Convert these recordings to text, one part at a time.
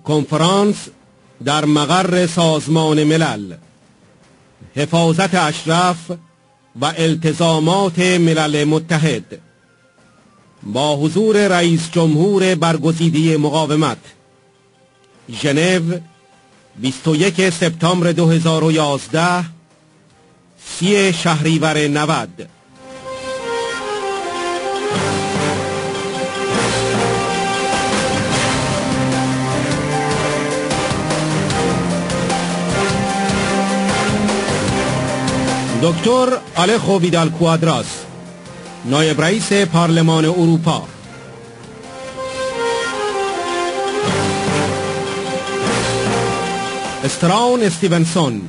کنفرانس در مقر سازمان ملل، حفاظت اشرف و التزامات ملل متحد، با حضور رئیس جمهور برگزیده مقاومت، ژنو، 21 سپتامبر 2011، 30 شهریور 90. دکتر آلخو ویدال کوادراس، نایب رئیس پارلمان اروپا. استراون استیونسون،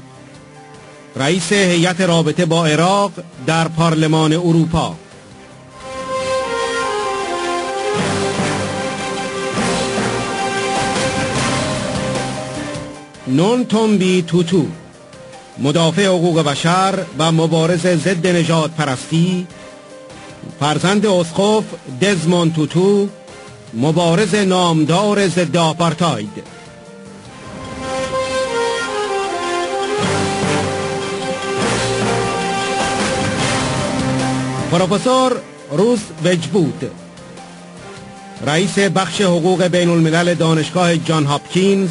رئیس هیئت رابطه با عراق در پارلمان اروپا. نون تومبی توتو، مدافع حقوق بشر و مبارز ضد نژاد پرستی، فرزند اسقف دزموند توتو، مبارز نامدار ضد آپارتاید. پروفسور روس وجبود، رئیس بخش حقوق بین الملل دانشگاه جان هاپکینز،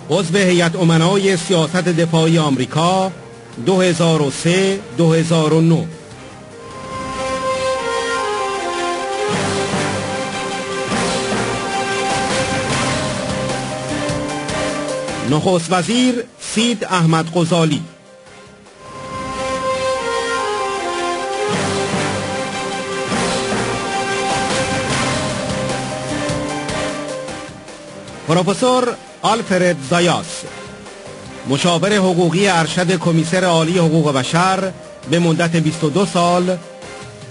عضو هیئت امنای سیاست دفاعی آمریکا 2003-2009. نخست وزیر سید احمد غزالی. پروفسور آلفرد زایاس، مشاور حقوقی ارشد کمیسر عالی حقوق بشر به مدت 22 سال،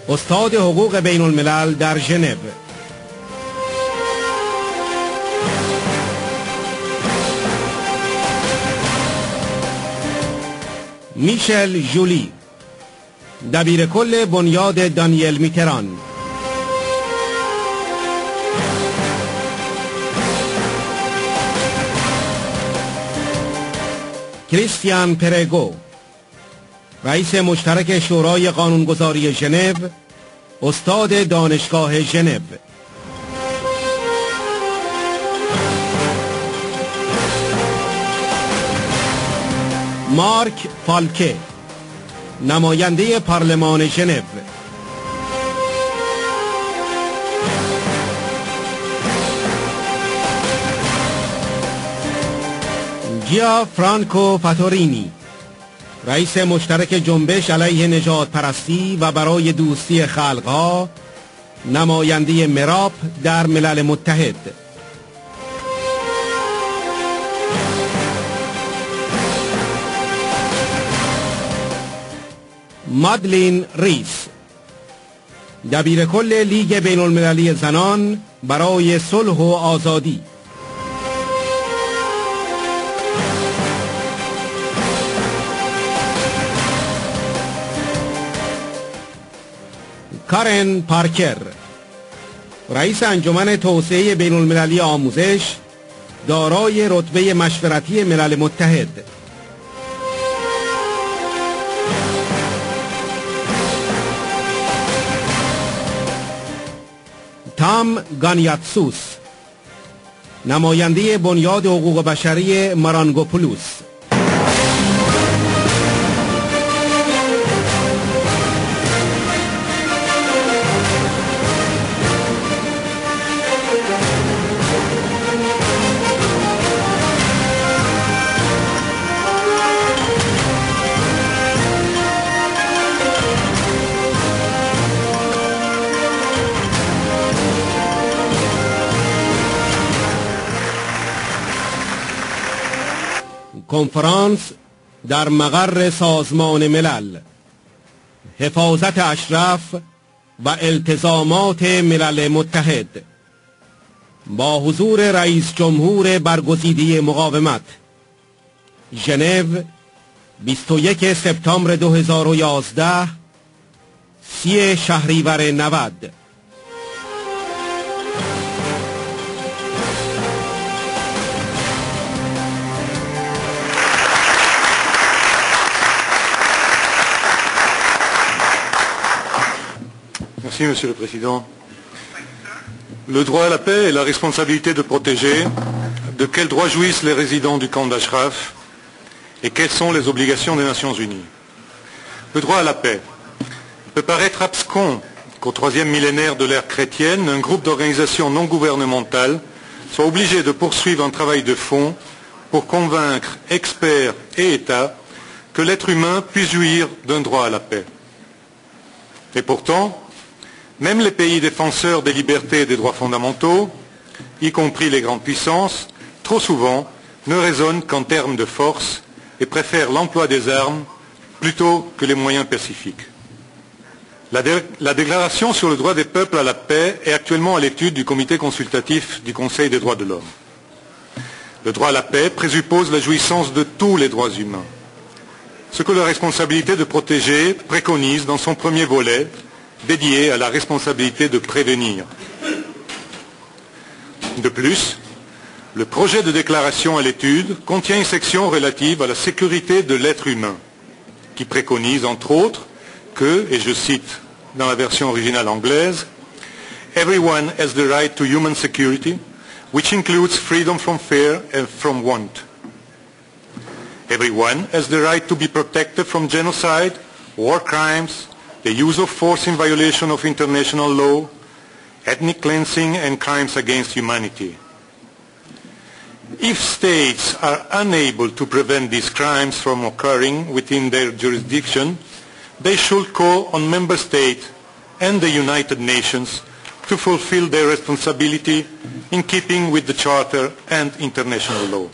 استاد حقوق بین الملل در ژنو. میشل ژولی، دبیر کل بنیاد دانیل میتران. کریستیان پرگو، رئیس مشترک شورای قانونگذاری ژنو، استاد دانشگاه ژنو. مارک فالکه، نماینده پارلمان ژنو. گیا فرانکو فاتورینی، رئیس مشترک جنبش علیه نژاد پرستی و برای دوستی خلقها، نماینده مراپ در ملل متحد. مادلین ریس، دبیر کل لیگ بین المللی زنان برای صلح و آزادی. کارن پارکر، رئیس انجمن توسعه بین المللی آموزش، دارای رتبه مشورتی ملل متحد. تام گانیاتسوس، نماینده بنیاد حقوق بشری مارانگوپولوس. کنفرانس در مقر سازمان ملل، حفاظت اشرف و التزامات ملل متحد، با حضور رئیس جمهور برگزیده مقاومت، ژنو، 21 سپتامبر 2011، 30 شهریور 90. Merci, Monsieur le Président. Le droit à la paix et la responsabilité de protéger. De quels droits jouissent les résidents du camp d'Ashraf et quelles sont les obligations des Nations Unies? Le droit à la paix. Il peut paraître abscon qu'au troisième millénaire de l'ère chrétienne, un groupe d'organisations non gouvernementales soit obligé de poursuivre un travail de fond pour convaincre experts et États que l'être humain puisse jouir d'un droit à la paix. Et pourtant, même les pays défenseurs des libertés et des droits fondamentaux, y compris les grandes puissances, trop souvent ne raisonnent qu'en termes de force et préfèrent l'emploi des armes plutôt que les moyens pacifiques. La déclaration sur le droit des peuples à la paix est actuellement à l'étude du comité consultatif du Conseil des droits de l'homme. Le droit à la paix présuppose la jouissance de tous les droits humains, ce que la responsabilité de protéger préconise dans son premier volet, dédié à la responsabilité de prévenir. De plus, le projet de déclaration à l'étude contient une section relative à la sécurité de l'être humain, qui préconise entre autres que, et je cite dans la version originale anglaise, "Everyone has the right to human security, which includes freedom from fear and from want. Everyone has the right to be protected from genocide, war crimes, the use of force in violation of international law, ethnic cleansing and crimes against humanity. If states are unable to prevent these crimes from occurring within their jurisdiction, they should call on member states and the United Nations to fulfill their responsibility in keeping with the Charter and international law.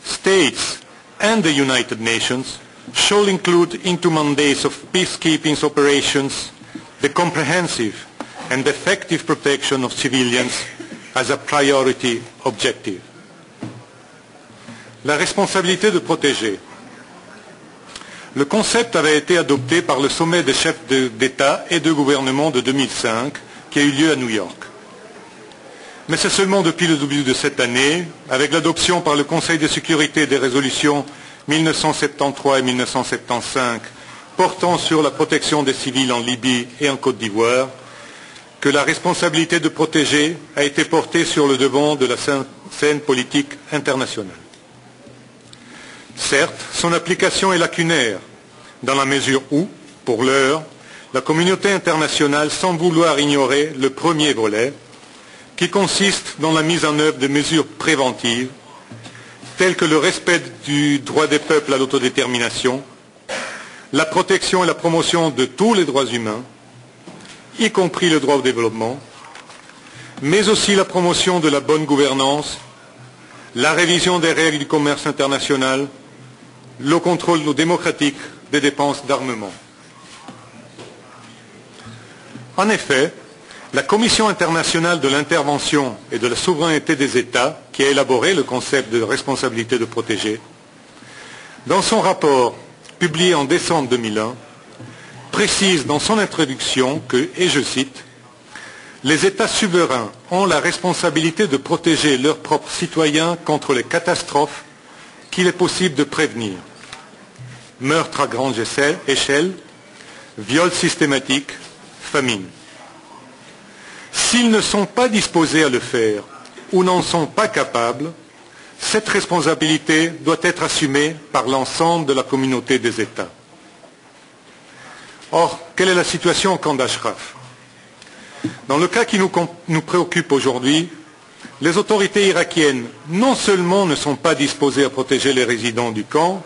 States and the United Nations shall include into mandates of peacekeeping operations the comprehensive and effective protection of civilians as a priority objective. La responsabilité de protéger. Le concept avait été adopté par le sommet des chefs d'État et de gouvernement de 2005 qui a eu lieu à New York. Mais c'est seulement depuis le début de cette année, avec l'adoption par le Conseil de sécurité des résolutions 1973 et 1975 portant sur la protection des civils en Libye et en Côte d'Ivoire, que la responsabilité de protéger a été portée sur le devant de la scène politique internationale. Certes, son application est lacunaire, dans la mesure où, pour l'heure, la communauté internationale semble vouloir ignorer le premier volet, qui consiste dans la mise en œuvre de mesures préventives, telles que le respect du droit des peuples à l'autodétermination, la protection et la promotion de tous les droits humains, y compris le droit au développement, mais aussi la promotion de la bonne gouvernance, la révision des règles du commerce international, le contrôle démocratique des dépenses d'armement. En effet, la Commission internationale de l'intervention et de la souveraineté des États, qui a élaboré le concept de responsabilité de protéger, dans son rapport publié en décembre 2001, précise dans son introduction que, et je cite, « Les États souverains ont la responsabilité de protéger leurs propres citoyens contre les catastrophes qu'il est possible de prévenir. Meurtres à grande échelle, viols systématiques, famine. S'ils ne sont pas disposés à le faire ou n'en sont pas capables, cette responsabilité doit être assumée par l'ensemble de la communauté des États. » Or, quelle est la situation au camp d'Ashraf? Dans le cas qui nous préoccupe aujourd'hui, les autorités irakiennes non seulement ne sont pas disposées à protéger les résidents du camp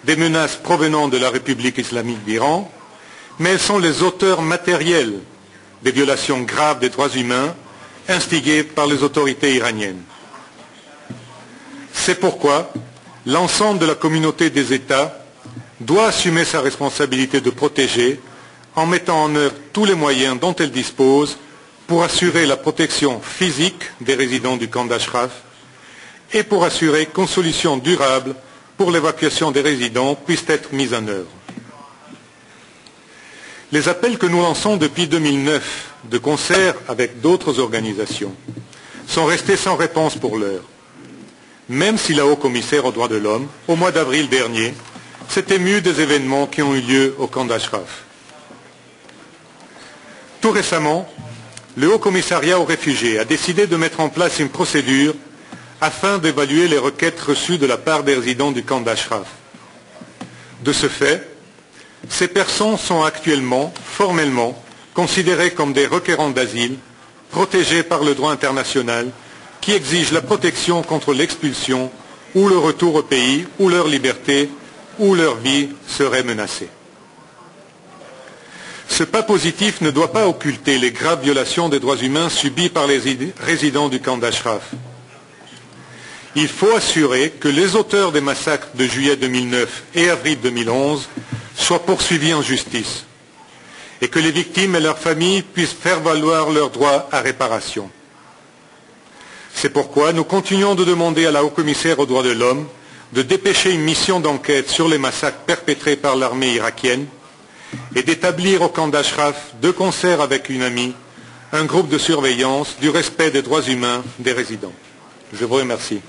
des menaces provenant de la République islamique d'Iran, mais elles sont les auteurs matériels des violations graves des droits humains instigées par les autorités iraniennes. C'est pourquoi l'ensemble de la communauté des États doit assumer sa responsabilité de protéger en mettant en œuvre tous les moyens dont elle dispose pour assurer la protection physique des résidents du camp d'Ashraf et pour assurer qu'une solution durable pour l'évacuation des résidents puisse être mise en œuvre. Les appels que nous lançons depuis 2009, de concert avec d'autres organisations, sont restés sans réponse pour l'heure, même si la haut-commissaire aux droits de l'homme, au mois d'avril dernier, s'est émue des événements qui ont eu lieu au camp d'Ashraf. Tout récemment, le Haut Commissariat aux réfugiés a décidé de mettre en place une procédure afin d'évaluer les requêtes reçues de la part des résidents du camp d'Ashraf. De ce fait, ces personnes sont actuellement, formellement, considérées comme des requérants d'asile, protégés par le droit international, qui exige la protection contre l'expulsion ou le retour au pays où leur liberté ou leur vie serait menacée. Ce pas positif ne doit pas occulter les graves violations des droits humains subies par les résidents du camp d'Ashraf. Il faut assurer que les auteurs des massacres de juillet 2009 et avril 2011 soient poursuivis en justice et que les victimes et leurs familles puissent faire valoir leurs droits à réparation. C'est pourquoi nous continuons de demander à la haut-commissaire aux droits de l'homme de dépêcher une mission d'enquête sur les massacres perpétrés par l'armée irakienne et d'établir au camp d'Ashraf, de concert avec une amie, un groupe de surveillance du respect des droits humains des résidents. Je vous remercie.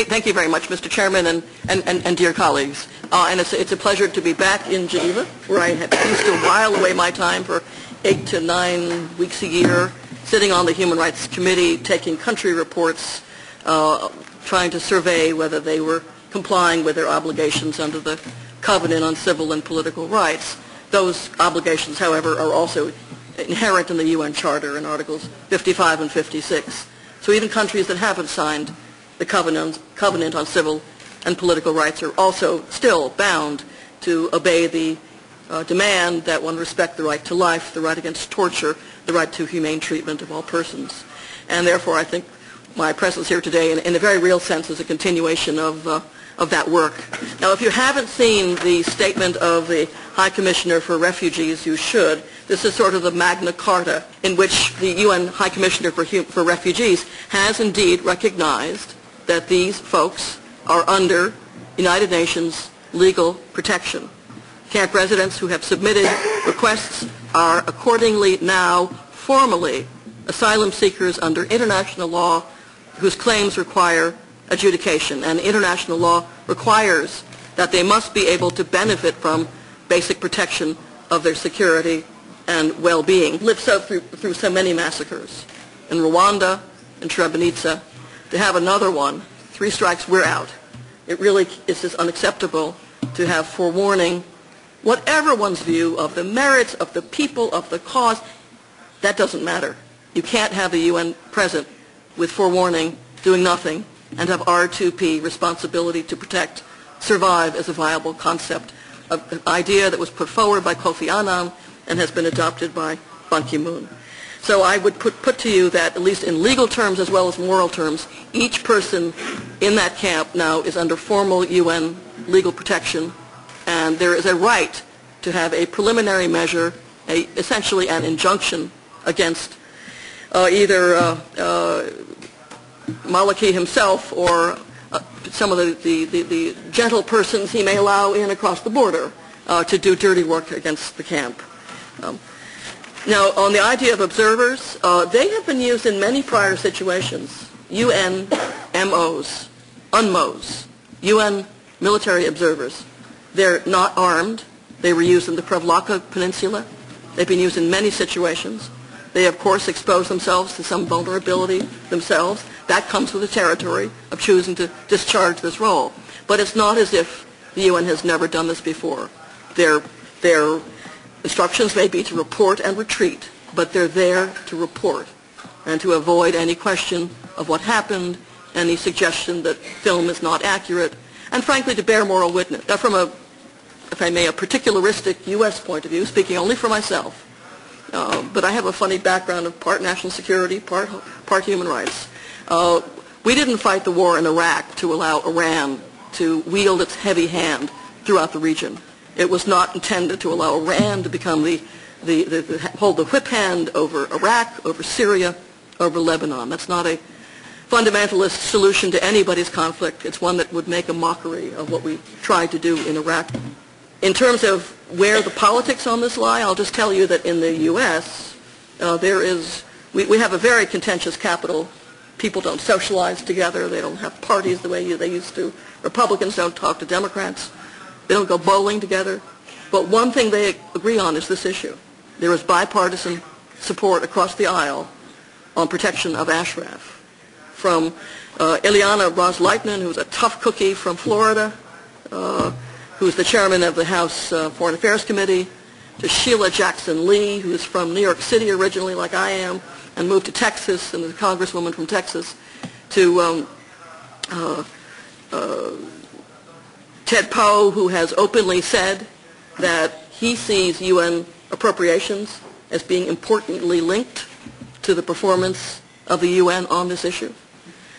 Thank you very much, Mr. Chairman and dear colleagues. And it's a pleasure to be back in Geneva, where I used to while away my time for 8 to 9 weeks a year, sitting on the Human Rights Committee, taking country reports, trying to survey whether they were complying with their obligations under the Covenant on Civil and Political Rights. Those obligations, however, are also inherent in the UN Charter in Articles 55 and 56. So even countries that haven't signed the Covenant on Civil and Political Rights are also still bound to obey the demand that one respect the right to life, the right against torture, the right to humane treatment of all persons. And therefore, I think my presence here today, in a very real sense, is a continuation of that work. Now, if you haven't seen the statement of the High Commissioner for Refugees, you should. This is sort of the Magna Carta in which the UN High Commissioner for Refugees has indeed recognized that these folks are under United Nations legal protection. Camp residents who have submitted requests are accordingly now formally asylum seekers under international law whose claims require adjudication. And international law requires that they must be able to benefit from basic protection of their security and well-being. Lived through so many massacres. In Rwanda, in Srebrenica, to have another one, 3 strikes, we're out. It really is just unacceptable to have forewarning. Whatever one's view of the merits of the people, of the cause, that doesn't matter. You can't have the UN present with forewarning, doing nothing, and have R2P, responsibility to protect, survive as a viable concept, an idea that was put forward by Kofi Annan and has been adopted by Ban Ki-moon. So I would put to you that, at least in legal terms as well as moral terms, each person in that camp now is under formal UN legal protection, and there is a right to have a preliminary measure, essentially an injunction against either Maliki himself or some of the gentle persons he may allow in across the border to do dirty work against the camp. Now, on the idea of observers, they have been used in many prior situations. UN MOs, UNMOs, UN military observers. They're not armed. They were used in the Prevlaka Peninsula. They've been used in many situations. They, of course, expose themselves to some vulnerability themselves. That comes with the territory of choosing to discharge this role. But it's not as if the UN has never done this before. Their instructions may be to report and retreat, but they're there to report and to avoid any question of what happened, any suggestion that film is not accurate, and frankly to bear moral witness. Now, from a, if I may, a particularistic U.S. point of view, speaking only for myself, but I have a funny background of part national security, part human rights. We didn't fight the war in Iraq to allow Iran to wield its heavy hand throughout the region. It was not intended to allow Iran to become hold the whip hand over Iraq, over Syria, over Lebanon. That's not a fundamentalist solution to anybody's conflict. It's one that would make a mockery of what we tried to do in Iraq. In terms of where the politics on this lie, I'll just tell you that in the U.S. We have a very contentious capital People don't socialize together. They don't have parties the way they used to. Republicans don't talk to Democrats. They don't go bowling together. But one thing they agree on is this issue. There is bipartisan support across the aisle on protection of Ashraf. From Ileana Ros-Lehtinen, who's a tough cookie from Florida, who's the chairman of the House Foreign Affairs Committee, to Sheila Jackson Lee, who's from New York City originally, like I am, and moved to Texas, and is a congresswoman from Texas, to Ted Poe, who has openly said that he sees UN appropriations as being importantly linked to the performance of the UN on this issue.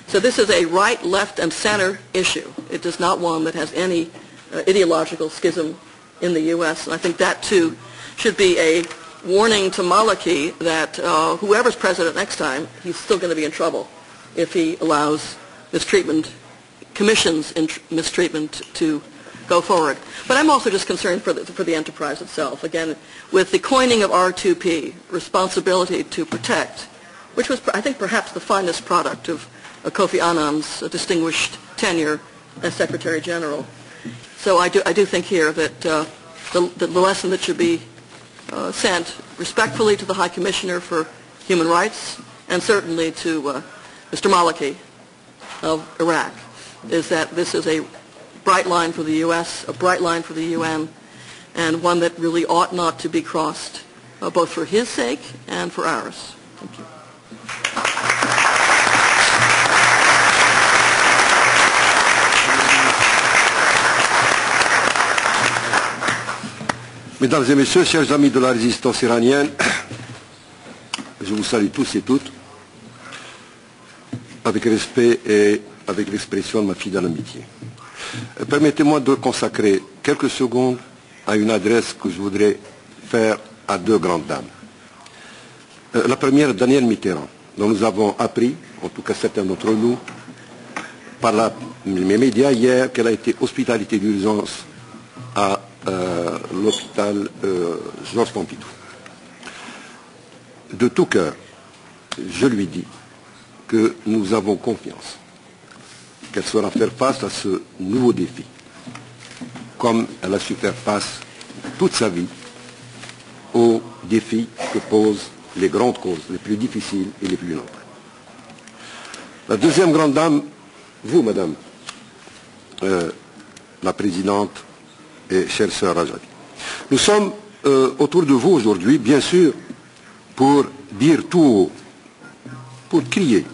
So this is a right, left, and center issue. It is not one that has any ideological schism in the U.S. And I think that, too, should be a warning to Maliki that whoever's president next time, he's still going to be in trouble if he allows mistreatment, commissions mistreatment to go forward. But I'm also just concerned for the enterprise itself. Again, with the coining of R2P, responsibility to protect, which was, I think, perhaps the finest product of Kofi Annan's distinguished tenure as Secretary General. So I do think here that the lesson that should be sent respectfully to the High Commissioner for Human Rights and certainly to Mr. Maliki of Iraq is that this is a bright line for the U.S., a bright line for the UN, and one that really ought not to be crossed, both for his sake and for ours. Thank you. Mesdames et Messieurs, chers amis de la résistance iranienne, je vous salue tous et toutes avec respect et avec l'expression de ma fidèle amitié. Permettez-moi de consacrer quelques secondes à une adresse que je voudrais faire à deux grandes dames. La première, Danielle Mitterrand, dont nous avons appris, en tout cas certains d'entre nous, par les médias hier, qu'elle a été hospitalité d'urgence à l'hôpital Georges Pompidou. De tout cœur, je lui dis que nous avons confiance qu'elle saura faire face à ce nouveau défi, comme elle a su faire face toute sa vie aux défis que posent les grandes causes, les plus difficiles et les plus nobles. La deuxième grande dame, vous, Madame la Présidente et chère sœur Rajadi. Nous sommes autour de vous aujourd'hui, bien sûr, pour dire tout haut, pour crier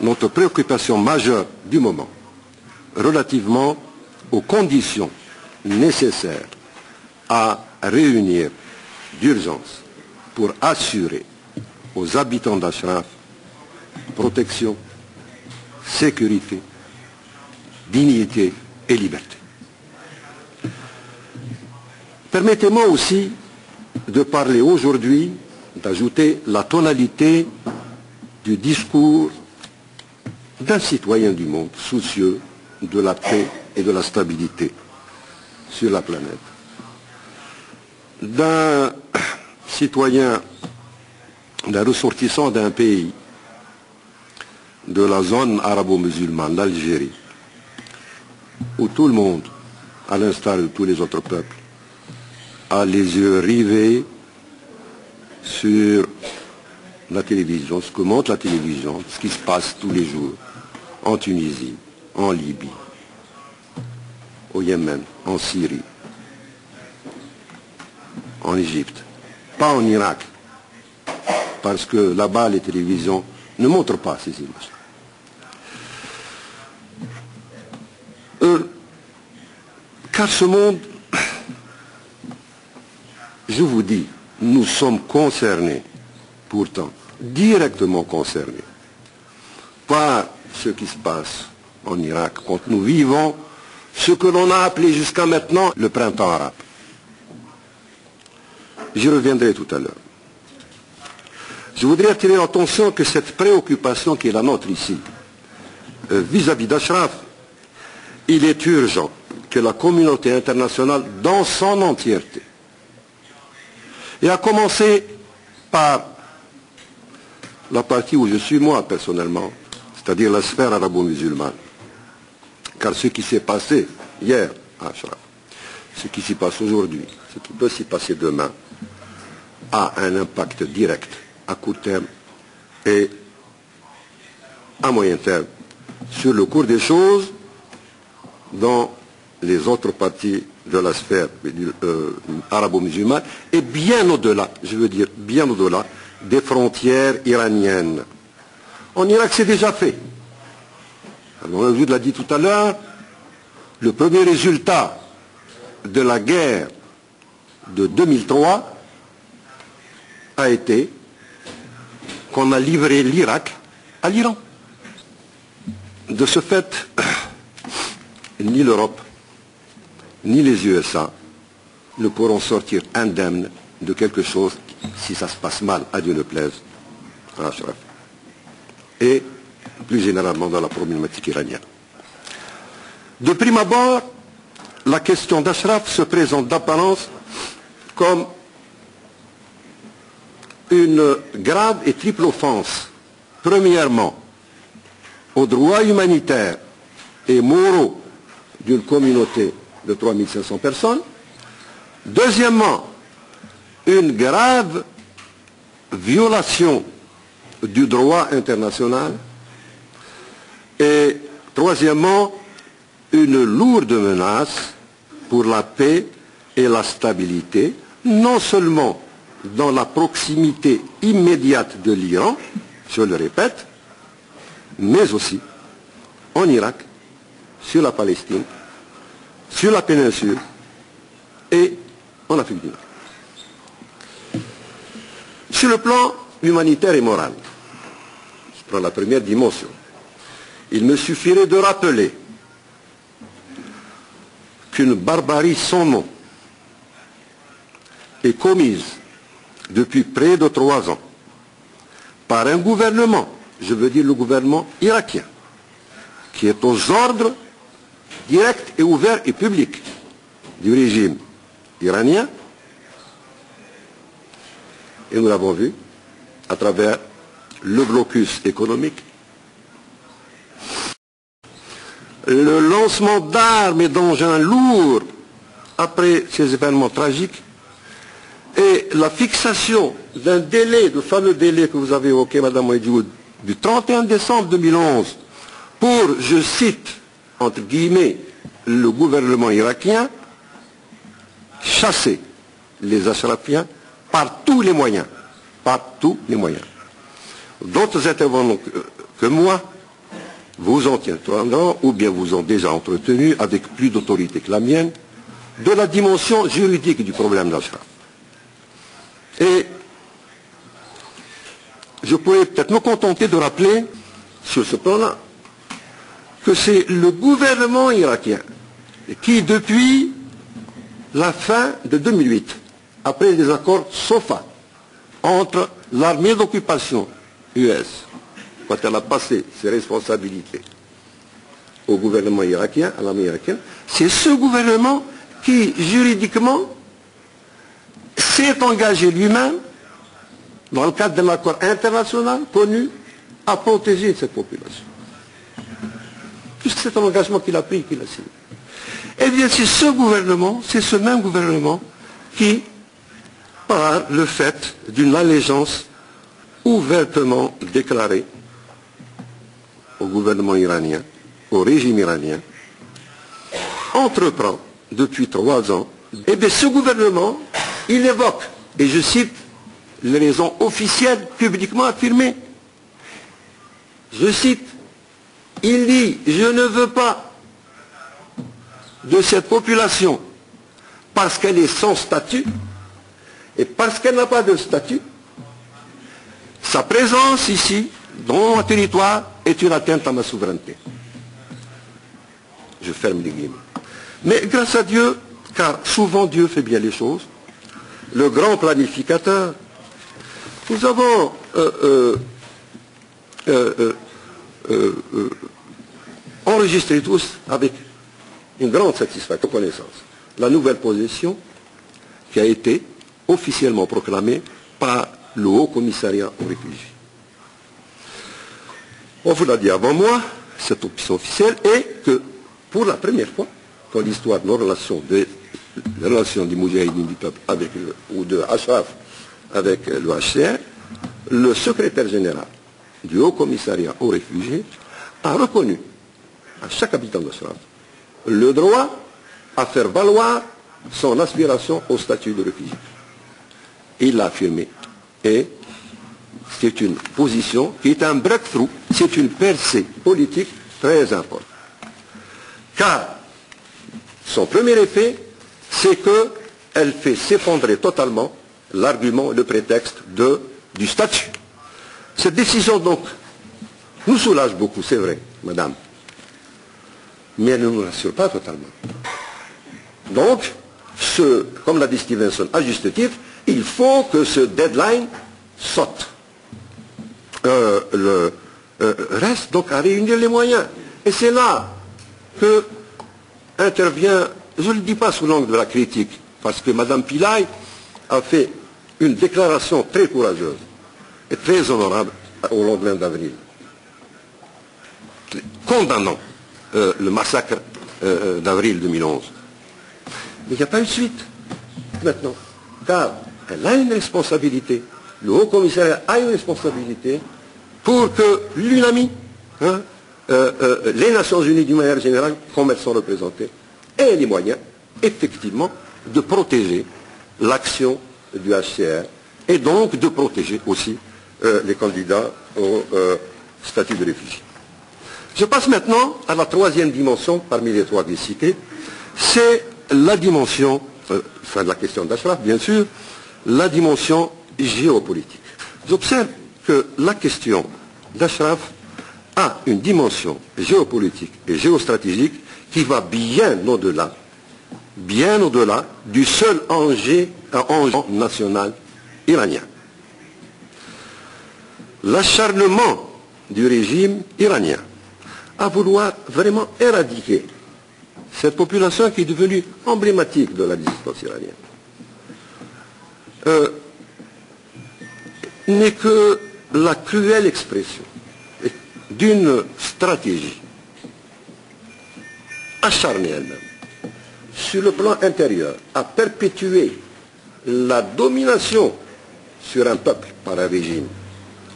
notre préoccupation majeure du moment relativement aux conditions nécessaires à réunir d'urgence pour assurer aux habitants d'Ashraf protection, sécurité, dignité et liberté. Permettez-moi aussi de parler aujourd'hui, d'ajouter la tonalité du discours d'un citoyen du monde soucieux de la paix et de la stabilité sur la planète, d'un citoyen, d'un ressortissant d'un pays de la zone arabo-musulmane, l'Algérie, où tout le monde, à l'instar de tous les autres peuples, a les yeux rivés sur la télévision, ce que montre la télévision, ce qui se passe tous les jours en Tunisie, en Libye, au Yémen, en Syrie, en Égypte, pas en Irak, parce que là-bas les télévisions ne montrent pas ces images. Car ce monde, je vous dis, nous sommes concernés, pourtant, directement concernés, par ce qui se passe en Irak, quand nous vivons ce que l'on a appelé jusqu'à maintenant le printemps arabe. J'y reviendrai tout à l'heure. Je voudrais attirer l'attention que cette préoccupation qui est la nôtre ici, vis-à-vis d'Ashraf, il est urgent que la communauté internationale, dans son entièreté, et à commencer par la partie où je suis moi personnellement, c'est-à-dire la sphère arabo-musulmane. Car ce qui s'est passé hier à Ashraf, ce qui s'y passe aujourd'hui, ce qui peut s'y passer demain, a un impact direct à court terme et à moyen terme sur le cours des choses dans les autres parties de la sphère arabo-musulmane et bien au-delà, je veux dire bien au-delà des frontières iraniennes. En Irak, c'est déjà fait. Alors, je vous l'ai dit tout à l'heure, le premier résultat de la guerre de 2003 a été qu'on a livré l'Irak à l'Iran. De ce fait, ni l'Europe, ni les USA ne pourront sortir indemnes de quelque chose si ça se passe mal, à Dieu ne plaise, à Ashraf. Et plus généralement dans la problématique iranienne. De prime abord, la question d'Ashraf se présente d'apparence comme une grave et triple offense. Premièrement, aux droits humanitaires et moraux d'une communauté de 3500 personnes. Deuxièmement, une grave violation du droit international. Et troisièmement, une lourde menace pour la paix et la stabilité, non seulement dans la proximité immédiate de l'Iran, je le répète, mais aussi en Irak, sur la Palestine, sur la péninsule et en Afrique du Nord. Sur le plan humanitaire et moral, je prends la première dimension, il me suffirait de rappeler qu'une barbarie sans nom est commise depuis près de 3 ans par un gouvernement, je veux dire le gouvernement irakien, qui est aux ordres directs et ouverts et publics du régime iranien. Et nous l'avons vu à travers le blocus économique, le lancement d'armes et d'engins lourds après ces événements tragiques et la fixation d'un délai, le fameux délai que vous avez évoqué, Madame Ouedjoud, du 31 décembre 2011 pour, je cite, entre guillemets, le gouvernement irakien, chasser les Ashrafiens par tous les moyens. Par tous les moyens. D'autres intervenants que moi vous en tiendront, ou bien vous ont déjà entretenu avec plus d'autorité que la mienne, de la dimension juridique du problème d'Ashraf. Et je pourrais peut-être me contenter de rappeler, sur ce plan-là, que c'est le gouvernement irakien qui, depuis la fin de 2008, après les accords SOFA, entre l'armée d'occupation US, quand elle a passé ses responsabilités au gouvernement irakien, à l'armée irakienne, c'est ce gouvernement qui, juridiquement, s'est engagé lui-même, dans le cadre d'un accord international connu, à protéger cette population. Puisque c'est un engagement qu'il a pris, qu'il a signé. Eh bien, c'est ce gouvernement, c'est ce même gouvernement qui, par le fait d'une allégeance ouvertement déclarée au gouvernement iranien, au régime iranien, entreprend depuis 3 ans, et bien ce gouvernement, il évoque, et je cite les raisons officielles publiquement affirmées, je cite, il dit, je ne veux pas de cette population parce qu'elle est sans statut, et parce qu'elle n'a pas de statut, sa présence ici, dans mon territoire, est une atteinte à ma souveraineté. Je ferme les guillemets. Mais grâce à Dieu, car souvent Dieu fait bien les choses, le grand planificateur, nous avons enregistré tous avec une grande satisfaction, reconnaissance, la nouvelle position qui a été officiellement proclamée par le Haut Commissariat aux réfugiés. On vous l'a dit avant moi, cette option officielle est que pour la première fois dans l'histoire de nos relations, des relations du Moudjahidine du peuple avec ou de Ashraf avec le HCR, le secrétaire général du Haut Commissariat aux réfugiés a reconnu à chaque habitant d'Ashraf le droit à faire valoir son aspiration au statut de réfugié. Il l'a affirmé et c'est une position qui est un breakthrough, c'est une percée politique très importante. Car son premier effet, c'est qu'elle fait s'effondrer totalement l'argument, le prétexte du statut. Cette décision, donc, nous soulage beaucoup, c'est vrai, madame, mais elle ne nous rassure pas totalement. Donc, comme l'a dit Stevenson à juste titre, il faut que ce deadline saute. Reste donc à réunir les moyens. Et c'est là que intervient, je ne le dis pas sous l'angle de la critique, parce que Mme Pillay a fait une déclaration très courageuse et très honorable au lendemain d'avril, condamnant le massacre d'avril 2011. Mais il n'y a pas eu de suite maintenant, car elle a une responsabilité, le Haut Commissariat a une responsabilité pour que l'UNAMI, les Nations Unies d'une manière générale, comme elles sont représentées, aient les moyens, effectivement, de protéger l'action du HCR et donc de protéger aussi les candidats au statut de réfugié. Je passe maintenant à la troisième dimension parmi les trois que j'ai citées, c'est la dimension, enfin la question d'Ashraf bien sûr, la dimension géopolitique. J'observe que la question d'Ashraf a une dimension géopolitique et géostratégique qui va bien au-delà du seul enjeu national iranien. L'acharnement du régime iranien à vouloir vraiment éradiquer cette population qui est devenue emblématique de la résistance iranienne n'est que la cruelle expression d'une stratégie acharnée elle-même sur le plan intérieur à perpétuer la domination sur un peuple par un régime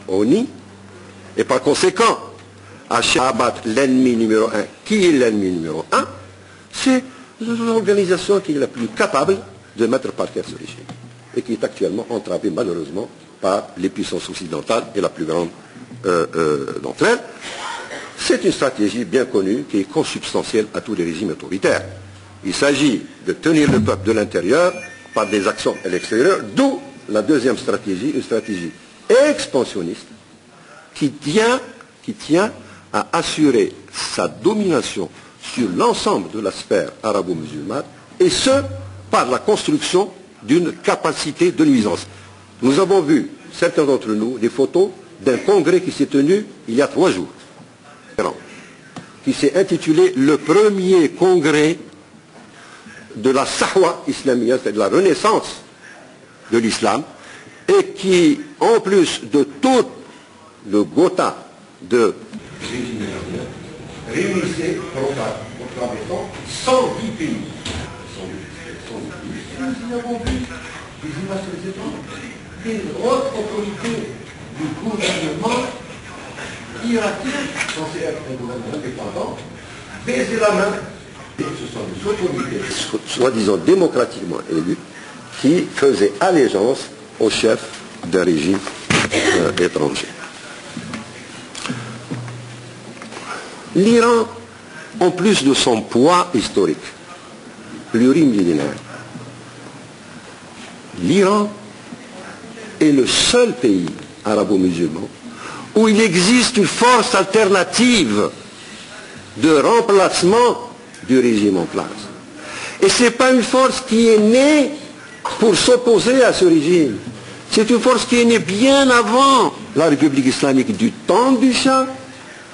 ONI et par conséquent à abattre l'ennemi numéro un. Qui est l'ennemi numéro un? C'est l'organisation qui est la plus capable de mettre par terre ce régime et qui est actuellement entravée malheureusement par les puissances occidentales et la plus grande d'entre elles. C'est une stratégie bien connue qui est consubstantielle à tous les régimes autoritaires. Il s'agit de tenir le peuple de l'intérieur par des actions à l'extérieur, d'où la deuxième stratégie, une stratégie expansionniste qui tient à assurer sa domination sur l'ensemble de la sphère arabo-musulmane, et ce, par la construction d'une capacité de nuisance. Nous avons vu, certains d'entre nous, des photos d'un congrès qui s'est tenu il y a 3 jours, qui s'est intitulé le premier congrès de la Sahwa islamiyya, c'est-à-dire de la renaissance de l'islam, et qui, en plus de tout le gotha de réunissait, proclamant 110 pays. Nous avons vu des images des hautes autorités du gouvernement irakien, censé être un gouvernement indépendant, baiser la main. Et ce sont des autorités, soi-disant démocratiquement élues, qui faisaient allégeance au chef d'un régime étranger. L'Iran, en plus de son poids historique, plurimillénaire, l'Iran est le seul pays arabo-musulman où il existe une force alternative de remplacement du régime en place. Et ce n'est pas une force qui est née pour s'opposer à ce régime. C'est une force qui est née bien avant la République islamique du temps du Shah,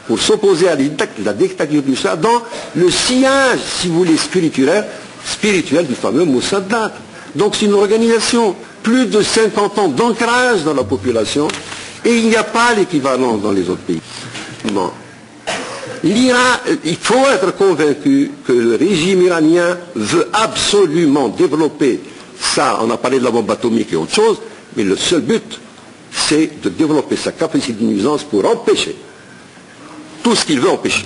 pour s'opposer à la dictature du Shah dans le sillage, si vous voulez, spirituel du fameux Mossadegh. Donc c'est une organisation, plus de 50 ans d'ancrage dans la population, et il n'y a pas l'équivalent dans les autres pays. sérieusement, l'Iran, il faut être convaincu que le régime iranien veut absolument développer ça. On a parlé de la bombe atomique et autre chose, mais le seul but, c'est de développer sa capacité de nuisance pour empêcher tout ce qu'il veut empêcher.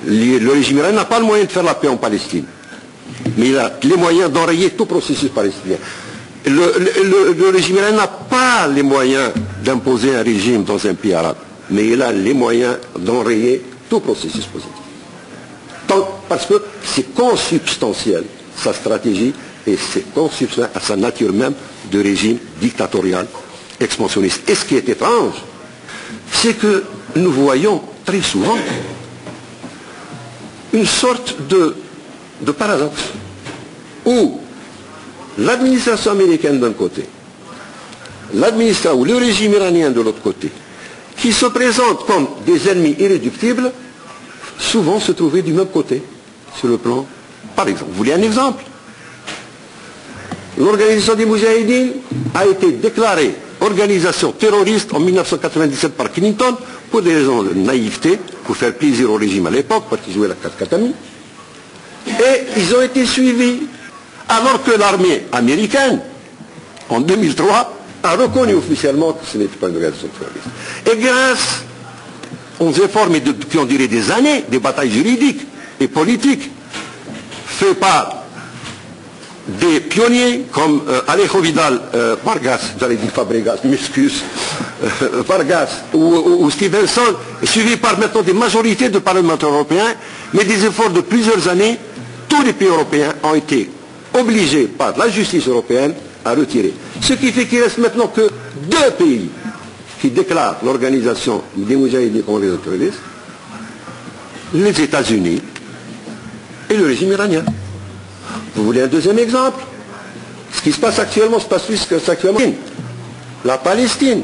Le régime iranien n'a pas le moyen de faire la paix en Palestine, mais il a les moyens d'enrayer tout processus palestinien. Le régime iranien n'a pas les moyens d'imposer un régime dans un pays arabe, mais il a les moyens d'enrayer tout processus positif. Parce que c'est consubstantiel, sa stratégie, et c'est consubstantiel à sa nature même de régime dictatorial, expansionniste. Et ce qui est étrange, c'est que nous voyons très souvent une sorte de paradoxe, où l'administration américaine d'un côté, l'administration ou le régime iranien de l'autre côté, qui se présentent comme des ennemis irréductibles, souvent se trouvaient du même côté sur le plan. Par exemple, vous voulez un exemple? L'organisation des Moudjahidines a été déclarée organisation terroriste en 1997 par Clinton pour des raisons de naïveté, pour faire plaisir au régime à l'époque, parce qu'ils jouaient la carte Khatami. Et ils ont été suivis, alors que l'armée américaine, en 2003, a reconnu officiellement que ce n'était pas une organisation terroriste. Et grâce aux efforts, mais qui ont duré des années, des batailles juridiques et politiques, faits par des pionniers comme Alejo Vidal Vargas, j'allais dire Fabregas, Muscus, Vargas ou Stevenson, suivis par maintenant des majorités de parlementaires européens, mais des efforts de plusieurs années, tous les pays européens ont été obligés par la justice européenne à retirer. Ce qui fait qu'il reste maintenant que 2 pays qui déclarent l'organisation des Moudjahidines comme les terroristes, les États-Unis et le régime iranien. Vous voulez un deuxième exemple? Ce qui se passe actuellement se passe plus que actuellement. La Palestine.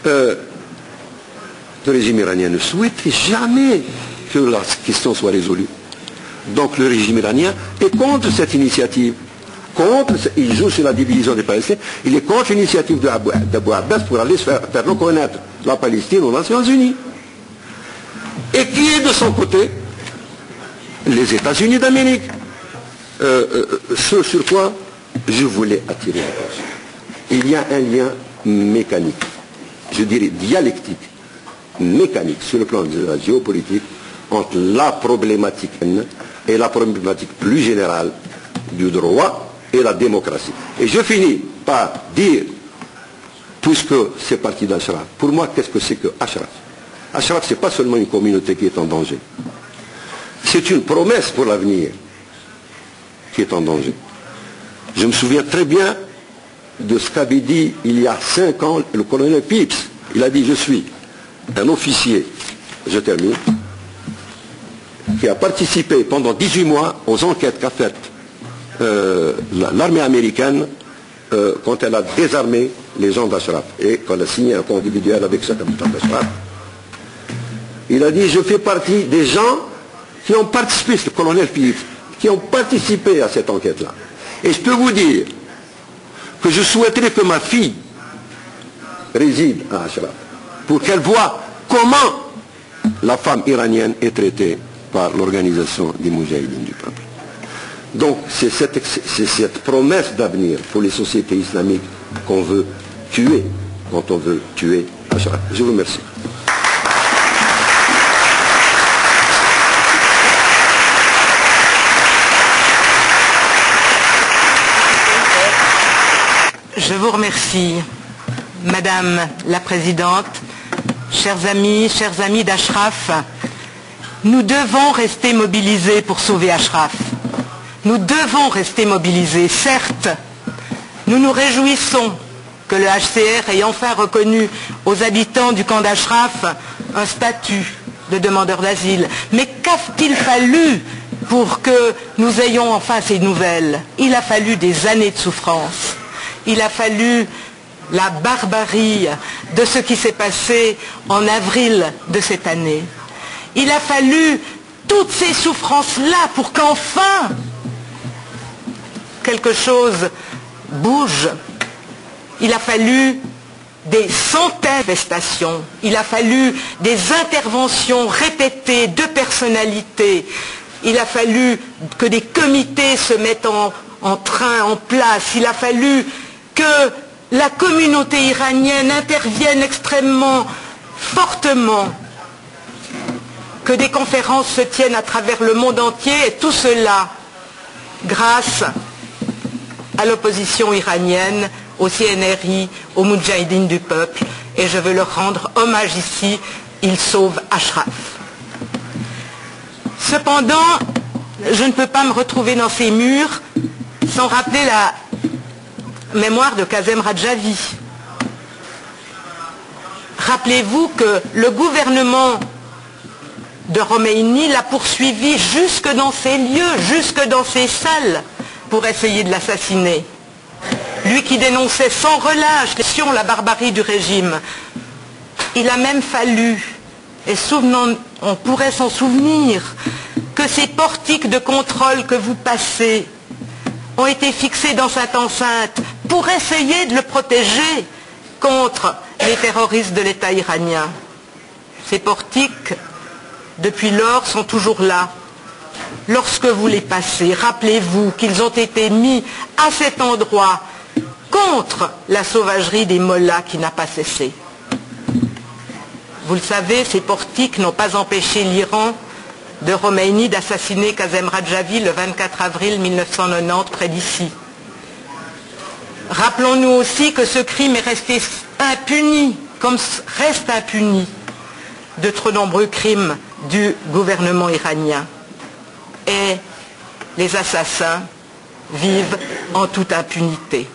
Le régime iranien ne souhaite jamais que la question soit résolue. Donc le régime iranien est contre cette initiative. Il joue sur la division des Palestiniens. Il est contre l'initiative d'Abou Abbas pour aller faire reconnaître la Palestine aux Nations Unies. Et qui est de son côté? Les États-Unis d'Amérique. Ce sur quoi je voulais attirer l'attention. Il y a un lien mécanique, je dirais dialectique, mécanique sur le plan de la géopolitique entre la problématique et la problématique plus générale du droit et la démocratie. Et je finis par dire, puisque c'est parti d'Ashraf, pour moi, qu'est-ce que c'est que Ashraf? Ashraf, ce n'est pas seulement une communauté qui est en danger. C'est une promesse pour l'avenir qui est en danger. Je me souviens très bien de ce qu'avait dit il y a 5 ans le colonel Phipps. Il a dit, je suis un officier, je termine, qui a participé pendant 18 mois aux enquêtes qu'a faites l'armée américaine quand elle a désarmé les gens d'Ashraf et quand elle a signé un accord individuel avec ce capitaine d'Ashraf. Il a dit, je fais partie des gens qui ont participé, c'est le colonel Philippe, qui ont participé à cette enquête-là. Et je peux vous dire que je souhaiterais que ma fille réside à Ashraf pour qu'elle voie comment la femme iranienne est traitée par l'organisation des Moudjahidines du peuple. Donc c'est cette promesse d'avenir pour les sociétés islamiques qu'on veut tuer quand on veut tuer Ashraf. Je vous remercie. Je vous remercie, Madame la Présidente, chers amis d'Ashraf. Nous devons rester mobilisés pour sauver Ashraf. Nous devons rester mobilisés. Certes, nous nous réjouissons que le HCR ait enfin reconnu aux habitants du camp d'Ashraf un statut de demandeur d'asile. Mais qu'a-t-il fallu pour que nous ayons enfin ces nouvelles? Il a fallu des années de souffrance. Il a fallu la barbarie de ce qui s'est passé en avril de cette année. Il a fallu toutes ces souffrances-là pour qu'enfin quelque chose bouge. Il a fallu des centaines de manifestations, il a fallu des interventions répétées de personnalités, il a fallu que des comités se mettent en place, il a fallu que la communauté iranienne intervienne extrêmement fortement, que des conférences se tiennent à travers le monde entier, et tout cela grâce à l'opposition iranienne, au CNRI, aux Moudjahidines du peuple, et je veux leur rendre hommage ici, ils sauvent Ashraf. Cependant, je ne peux pas me retrouver dans ces murs sans rappeler la mémoire de Kazem Radjavi. Rappelez-vous que le gouvernement de Khomeini l'a poursuivi jusque dans ses lieux, jusque dans ses salles, pour essayer de l'assassiner. Lui qui dénonçait sans relâche la barbarie du régime. Il a même fallu, et on pourrait s'en souvenir, que ces portiques de contrôle que vous passez ont été fixés dans cette enceinte pour essayer de le protéger contre les terroristes de l'État iranien. Ces portiques, depuis lors, sont toujours là. Lorsque vous les passez, rappelez-vous qu'ils ont été mis à cet endroit contre la sauvagerie des mollahs qui n'a pas cessé. Vous le savez, ces portiques n'ont pas empêché l'Iran de Khomeini d'assassiner Kazem Radjavi le 24 avril 1990 près d'ici. Rappelons-nous aussi que ce crime est resté impuni, comme reste impuni de trop nombreux crimes du gouvernement iranien. Et les assassins vivent en toute impunité.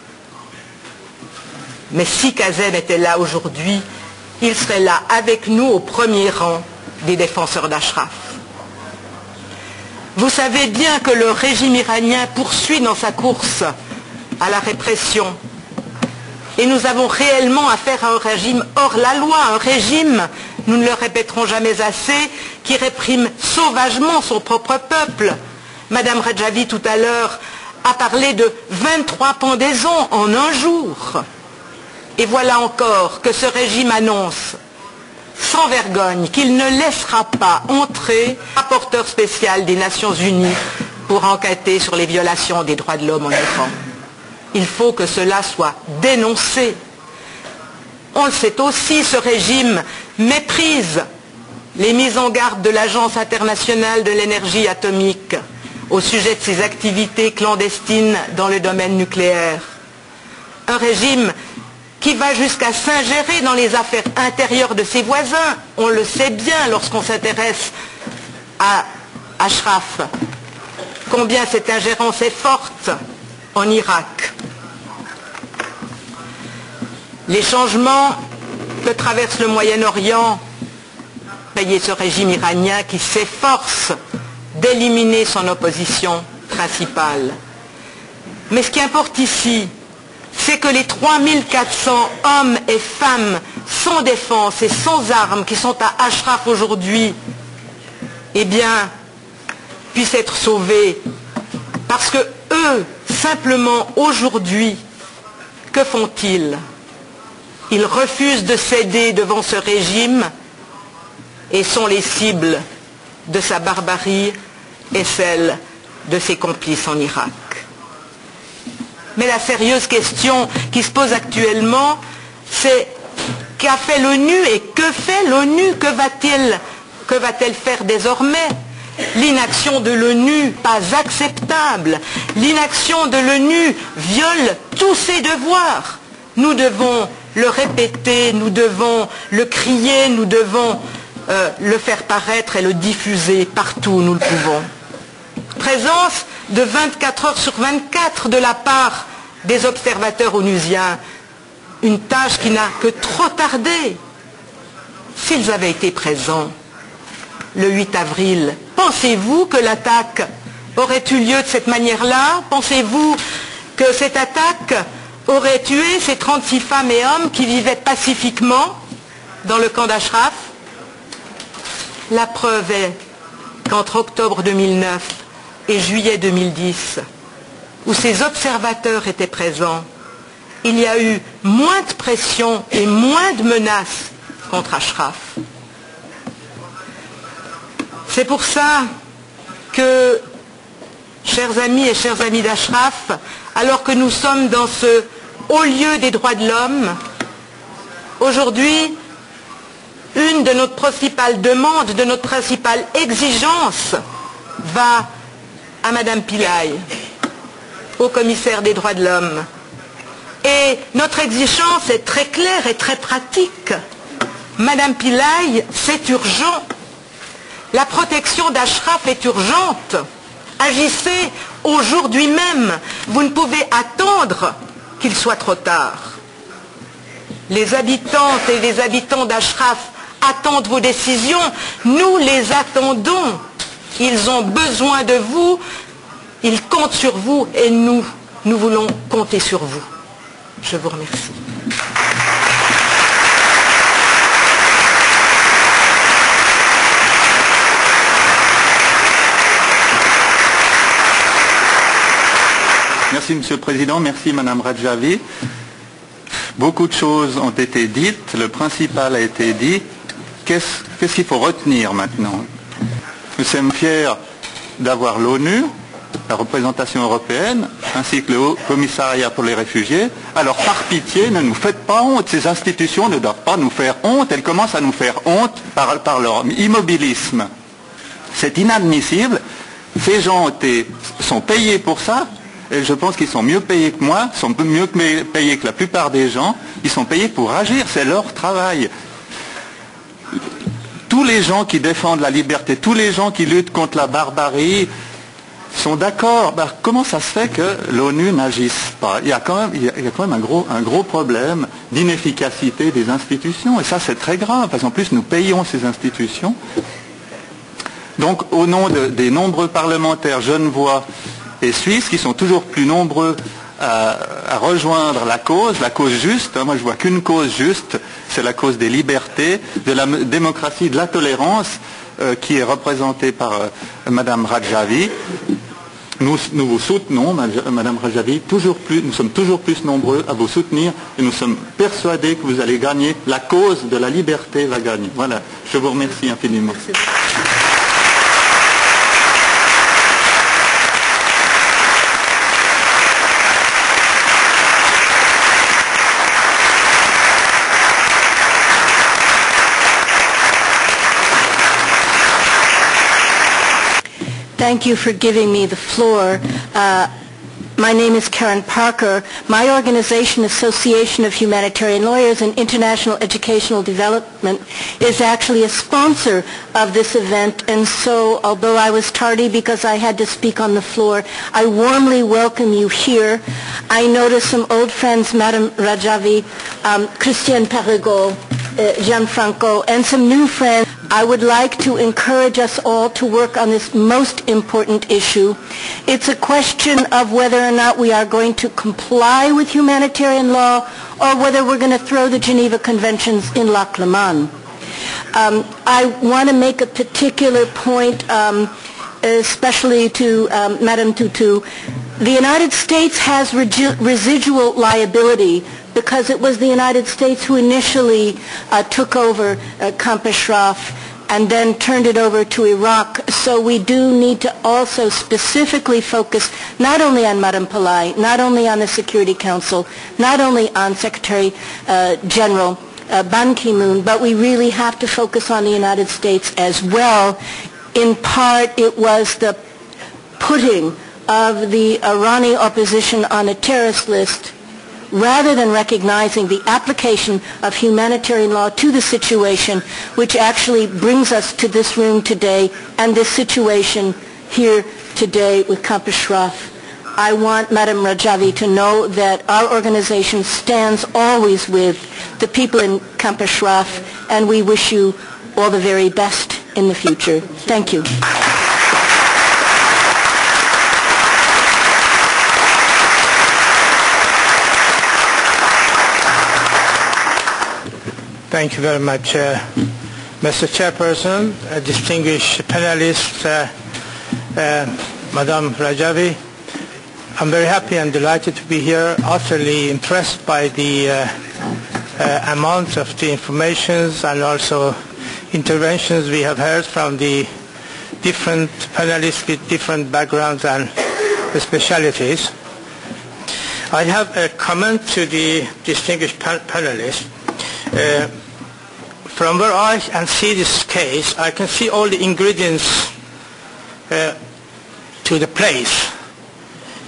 Mais si Kazem était là aujourd'hui, il serait là avec nous au premier rang des défenseurs d'Ashraf. Vous savez bien que le régime iranien poursuit dans sa course à la répression. Et nous avons réellement affaire à un régime hors la loi, un régime, nous ne le répéterons jamais assez, qui réprime sauvagement son propre peuple. Madame Radjavi tout à l'heure a parlé de 23 pendaisons en un jour. Et voilà encore que ce régime annonce sans vergogne qu'il ne laissera pas entrer le rapporteur spécial des Nations Unies pour enquêter sur les violations des droits de l'homme en Iran. Il faut que cela soit dénoncé. On le sait aussi, ce régime méprise les mises en garde de l'Agence internationale de l'énergie atomique au sujet de ses activités clandestines dans le domaine nucléaire. Un régime qui va jusqu'à s'ingérer dans les affaires intérieures de ses voisins. On le sait bien lorsqu'on s'intéresse à Ashraf, combien cette ingérence est forte en Irak. Les changements que traverse le Moyen-Orient, payez ce régime iranien qui s'efforce d'éliminer son opposition principale. Mais ce qui importe ici, c'est que les 3400 hommes et femmes sans défense et sans armes qui sont à Ashraf aujourd'hui, eh bien, puissent être sauvés. Parce que eux, simplement aujourd'hui, que font-ils? Ils refusent de céder devant ce régime et sont les cibles de sa barbarie et celle de ses complices en Irak. Mais la sérieuse question qui se pose actuellement, c'est qu'a fait l'ONU et que fait l'ONU? Que va-t-elle faire désormais? L'inaction de l'ONU, pas acceptable. L'inaction de l'ONU viole tous ses devoirs. Nous devons le répéter, nous devons le crier, nous devons le faire paraître et le diffuser partout où nous le pouvons. Présence de 24 heures sur 24 de la part des observateurs onusiens, une tâche qui n'a que trop tardé. S'ils avaient été présents le 8 avril, pensez-vous que l'attaque aurait eu lieu de cette manière-là? Pensez-vous que cette attaque aurait tué ces 36 femmes et hommes qui vivaient pacifiquement dans le camp d'Ashraf? La preuve est qu'entre octobre 2009 et juillet 2010, où ces observateurs étaient présents, il y a eu moins de pression et moins de menaces contre Ashraf. C'est pour ça que, chers amis et chers amis d'Ashraf, alors que nous sommes dans ce haut lieu des droits de l'homme, aujourd'hui, une de nos principales demandes, de notre principale exigence va à Madame Pillay, au commissaire des droits de l'homme. Et notre exigence est très claire et très pratique. Madame Pillay, c'est urgent. La protection d'Ashraf est urgente. Agissez aujourd'hui même. Vous ne pouvez attendre qu'il soit trop tard. Les habitantes et les habitants d'Ashraf attendent vos décisions. Nous les attendons. Ils ont besoin de vous. Ils comptent sur vous et nous voulons compter sur vous. Je vous remercie. Merci Monsieur le Président, merci Madame Radjavi. Beaucoup de choses ont été dites, le principal a été dit. Qu'est-ce qu'il faut retenir maintenant? Nous sommes fiers d'avoir l'ONU, la représentation européenne, ainsi que le Haut Commissariat pour les réfugiés. Alors par pitié, ne nous faites pas honte, ces institutions ne doivent pas nous faire honte, elles commencent à nous faire honte par leur immobilisme. C'est inadmissible, ces gens sont payés pour ça, et je pense qu'ils sont mieux payés que moi, sont mieux payés que la plupart des gens, ils sont payés pour agir, c'est leur travail. Tous les gens qui défendent la liberté, tous les gens qui luttent contre la barbarie, sont d'accord. Comment ça se fait que l'ONU n'agisse pas? Il y a quand même un gros problème d'inefficacité des institutions, et ça c'est très grave, parce qu'en plus nous payons ces institutions. Donc au nom des nombreux parlementaires genevois et suisses qui sont toujours plus nombreux à rejoindre la cause juste, moi je vois qu'une cause juste, c'est la cause des libertés, de la démocratie, de la tolérance, qui est représentée par Madame Radjavi. Nous vous soutenons, Madame Radjavi, nous sommes toujours plus nombreux à vous soutenir et nous sommes persuadés que vous allez gagner, la cause de la liberté va gagner. Voilà, je vous remercie infiniment. Merci. Thank you for giving me the floor. My name is Karen Parker. My organization, Association of Humanitarian Lawyers and International Educational Development, is actually a sponsor of this event, and so although I was tardy because I had to speak on the floor, I warmly welcome you here. I notice some old friends, Madame Radjavi, Christiane Perregaux, Gianfranco, and some new friends. I would like to encourage us all to work on this most important issue. It's a question of whether or not we are going to comply with humanitarian law or whether we're going to throw the Geneva Conventions in lac Leman. I want to make a particular point, especially to Madame Tutu. The United States has residual liability because it was the United States who initially took over Camp Ashraf and then turned it over to Iraq. So we do need to also specifically focus not only on Madame Pillay, not only on the Security Council, not only on Secretary General Ban Ki-moon, but we really have to focus on the United States as well. In part, it was the putting of the Iranian opposition on a terrorist list rather than recognizing the application of humanitarian law to the situation, which actually brings us to this room today and this situation here today with Camp Ashraf. I want Madame Radjavi to know that our organization stands always with the people in Camp Ashraf, and we wish you all the very best in the future. Thank you. Thank you very much, Mr. Chairperson, distinguished panelists, Madame Radjavi. I'm very happy and delighted to be here, utterly impressed by the amount of the informations and also interventions we have heard from the different panelists with different backgrounds and specialities. I have a comment to the distinguished panelists. From where I can see this case, I can see all the ingredients to the place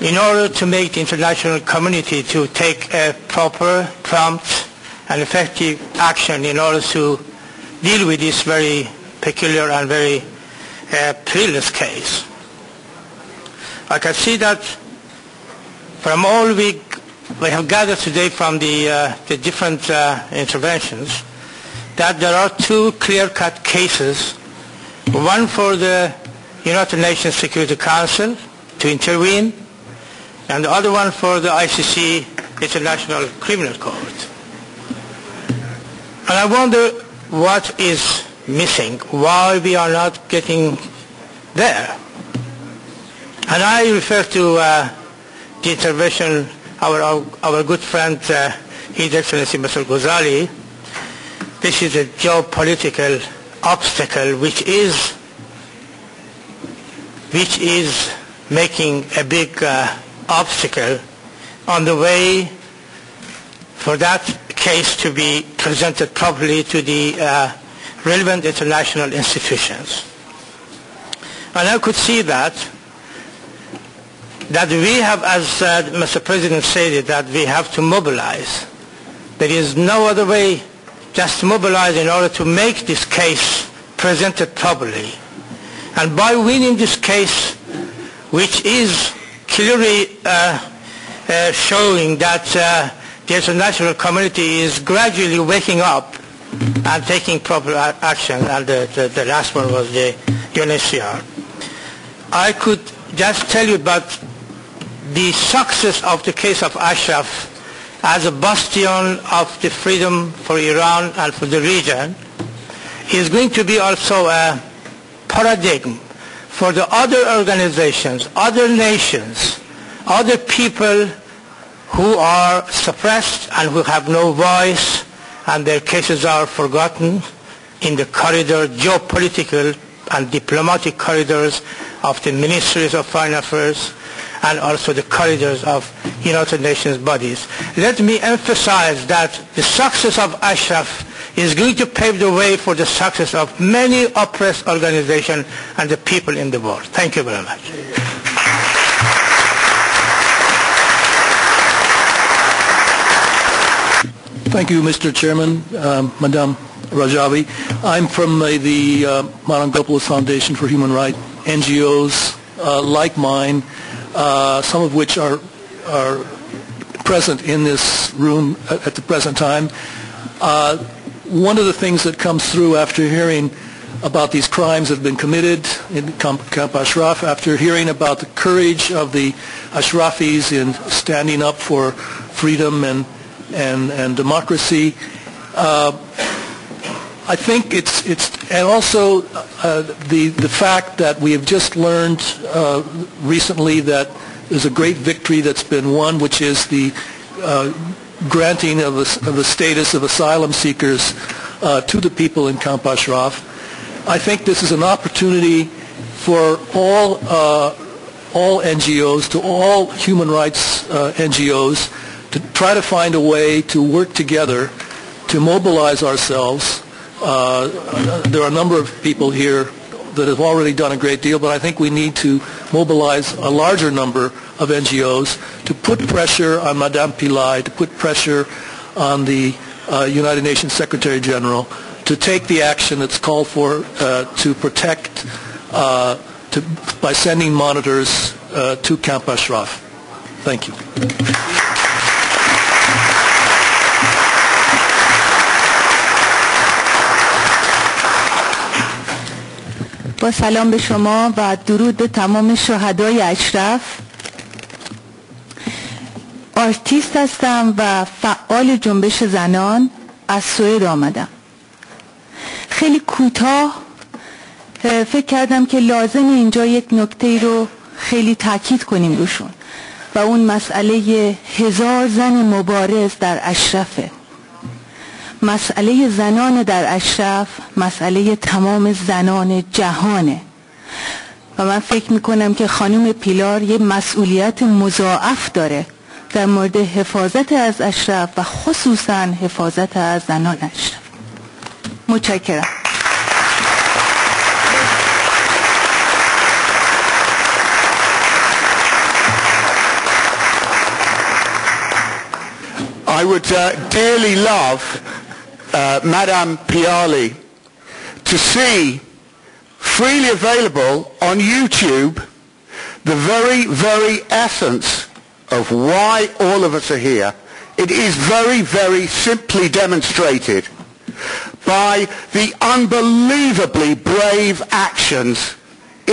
in order to make the international community to take a proper, prompt and effective action in order to deal with this very peculiar and very perilous case. I can see that from all we have gathered today from the different interventions, that there are two clear-cut cases, one for the United Nations Security Council to intervene, and the other one for the ICC, International Criminal Court. And I wonder what is missing, why we are not getting there. And I refer to the intervention of our good friend, His Excellency Mr. Ghazali. This is a geopolitical obstacle which is making a big obstacle on the way for that case to be presented properly to the relevant international institutions. And I could see that we have, as Mr. President said, that we have to mobilize. There is no other way just to mobilize in order to make this case presented properly. And by winning this case, which is clearly showing that the international community is gradually waking up and taking proper action, and the last one was the UNHCR. I could just tell you about the success of the case of Ashraf as a bastion of the freedom for Iran and for the region is going to be also a paradigm for the other organizations, other nations, other people who are suppressed and who have no voice and their cases are forgotten in the corridor, geopolitical and diplomatic corridors of the ministries of foreign affairs and also the corridors of United Nations bodies. Let me emphasize that the success of Ashraf is going to pave the way for the success of many oppressed organizations and the people in the world. Thank you very much. Thank you, Mr. Chairman, Madam Rajavi. I'm from the Marangopolis Foundation for Human Rights, NGOs like mine, some of which are present in this room at the present time. One of the things that comes through after hearing about these crimes that have been committed in Camp Ashraf, after hearing about the courage of the Ashrafis in standing up for freedom and democracy, I think it's and also the fact that we have just learned recently that there's a great victory that's been won, which is the granting of the status of asylum seekers to the people in Camp Ashraf. I think this is an opportunity for all NGOs, to all human rights NGOs, to try to find a way to work together to mobilize ourselves. There are a number of people here that have already done a great deal, but I think we need to mobilize a larger number of NGOs to put pressure on Madame Pillay, to put pressure on the United Nations Secretary General to take the action that's called for to protect by sending monitors to Camp Ashraf. Thank you. با سلام به شما و درود به تمام شهدای اشرف. آرتیست هستم و فعال جنبش زنان از سوئد آمدم. خیلی کوتاه فکر کردم که لازم اینجا یک نکته رو خیلی تاکید کنیم روشون و اون مسئله 1000 زن مبارز در اشرفه. مسئله زنان در اشرف مسئله تمام زنان جهانه و من فکر میکنم که خانم پیلار یه مسئولیت مضاعف داره در مورد حفاظت از اشرف و خصوصا حفاظت از زنان اشرف. متشکرم. I would dearly love Madame Piali to see freely available on YouTube the very, very essence of why all of us are here. It is very, very simply demonstrated by the unbelievably brave actions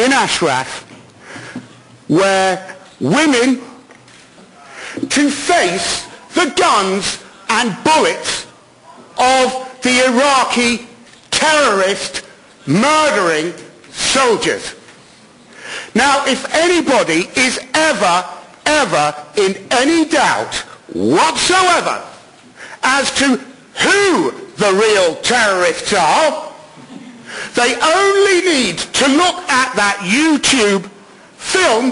in Ashraf, where women, to face the guns and bullets of the Iraqi terrorist murdering soldiers. Now, if anybody is ever in any doubt whatsoever as to who the real terrorists are, they only need to look at that YouTube film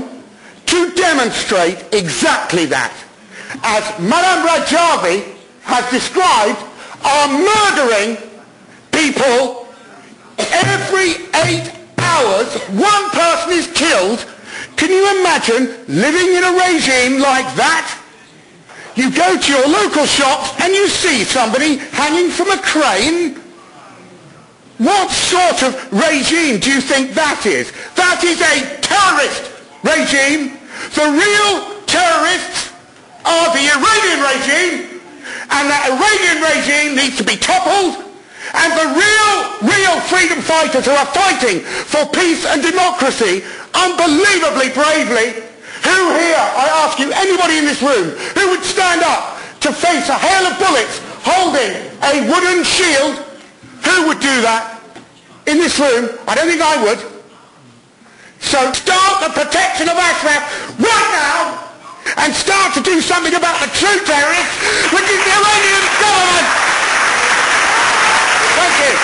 to demonstrate exactly that. As Madame Rajavi has described, are murdering people every 8 hours. One person is killed. Can you imagine living in a regime like that? You go to your local shops and you see somebody hanging from a crane. What sort of regime do you think that is? That is a terrorist regime. The real terrorists are the Iranian regime, and that Iranian regime needs to be toppled, and the real freedom fighters who are fighting for peace and democracy unbelievably bravely, who here, I ask you, anybody in this room, who would stand up to face a hail of bullets holding a wooden shield? Who would do that in this room? I don't think I would. So start the protection of Ashraf right now, and start to do something about the true terrorists, which is the Iranian government. Thank you.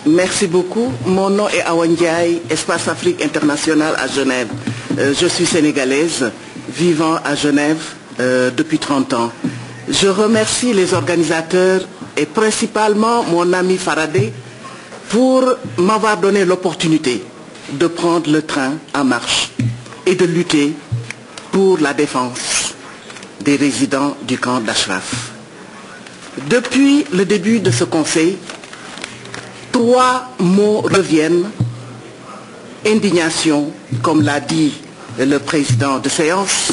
Merci beaucoup. Mon nom est Awandiaï, Espace Afrique International à Genève. Je suis sénégalaise, vivant à Genève depuis 30 ans. Je remercie les organisateurs et principalement mon ami Faradeh pour m'avoir donné l'opportunité de prendre le train en marche et de lutter pour la défense des résidents du camp d'Ashraf. Depuis le début de ce conseil, 3 mots reviennent: indignation, comme l'a dit le président de séance,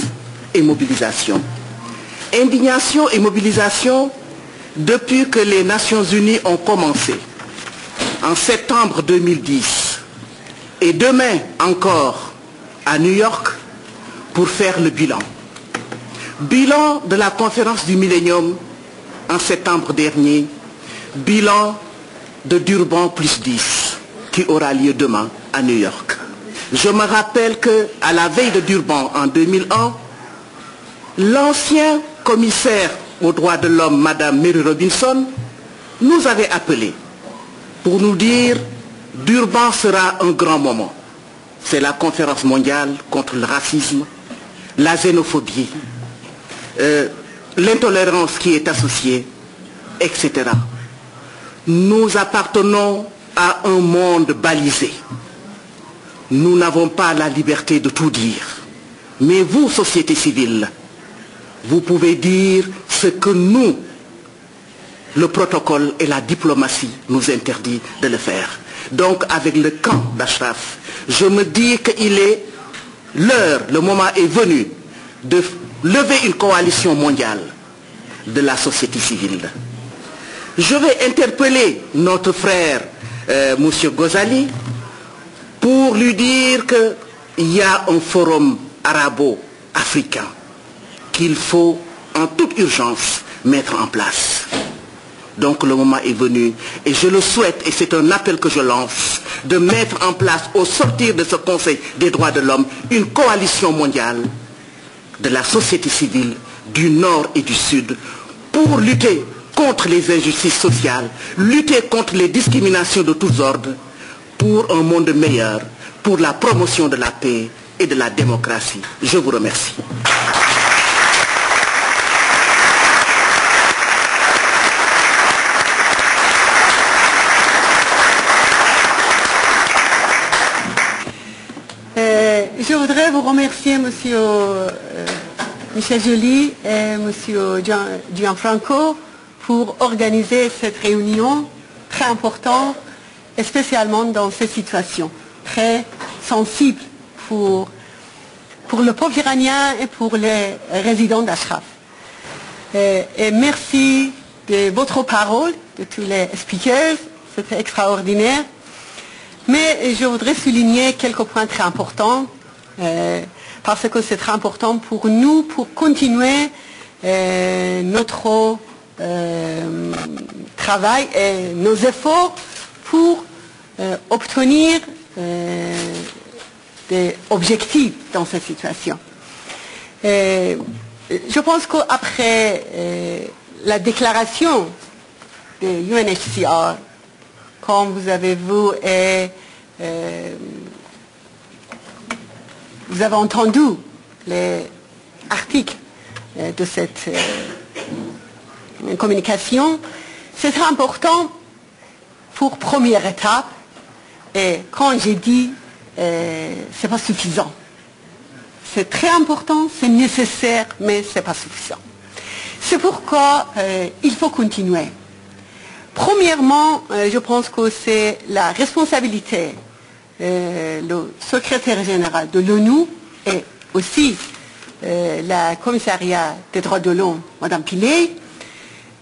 et mobilisation. Indignation et mobilisation depuis que les Nations Unies ont commencé en septembre 2010 et demain encore à New York pour faire le bilan. Bilan de la conférence du Millennium en septembre dernier, bilan de Durban +10 qui aura lieu demain à New York. Je me rappelle qu'à la veille de Durban en 2001, l'ancien commissaire aux droits de l'homme, Madame Mary Robinson, nous avait appelés pour nous dire Durban sera un grand moment. C'est la conférence mondiale contre le racisme, la xénophobie, l'intolérance qui est associée, etc. Nous appartenons à un monde balisé. Nous n'avons pas la liberté de tout dire. Mais vous, société civile, vous pouvez dire ce que nous, le protocole et la diplomatie, nous interdit de le faire. Donc, avec le camp d'Ashraf, je me dis qu'il est l'heure, le moment est venu de lever une coalition mondiale de la société civile. Je vais interpeller notre frère, M. Ghazali, pour lui dire qu'il y a un forum arabo-africain qu'il faut en toute urgence mettre en place. Donc le moment est venu et je le souhaite, et c'est un appel que je lance, de mettre en place au sortir de ce Conseil des droits de l'homme une coalition mondiale de la société civile du Nord et du Sud pour lutter contre les injustices sociales, lutter contre les discriminations de tous ordres, pour un monde meilleur, pour la promotion de la paix et de la démocratie. Je vous remercie. Je voudrais vous remercier, Monsieur Michel Joly et Monsieur Gianfranco, pour organiser cette réunion très importante, et spécialement dans ces situations très sensibles pour le peuple iranien et pour les résidents d'Ashraf. Et merci de votre parole, de tous les speakers, c'était extraordinaire. Mais je voudrais souligner quelques points très importants, parce que c'est très important pour nous, pour continuer notre travail et nos efforts pour obtenir des objectifs dans cette situation. Je pense qu'après la déclaration de UNHCR, comme vous avez vu, et vous avez entendu les articles de cette communication, c'est très important pour première étape. Et quand j'ai dit, c'est pas suffisant. C'est très important, c'est nécessaire, mais c'est pas suffisant. C'est pourquoi il faut continuer. Premièrement, je pense que c'est la responsabilité le secrétaire général de l'ONU et aussi la commissariat des droits de l'homme, Mme Pillay.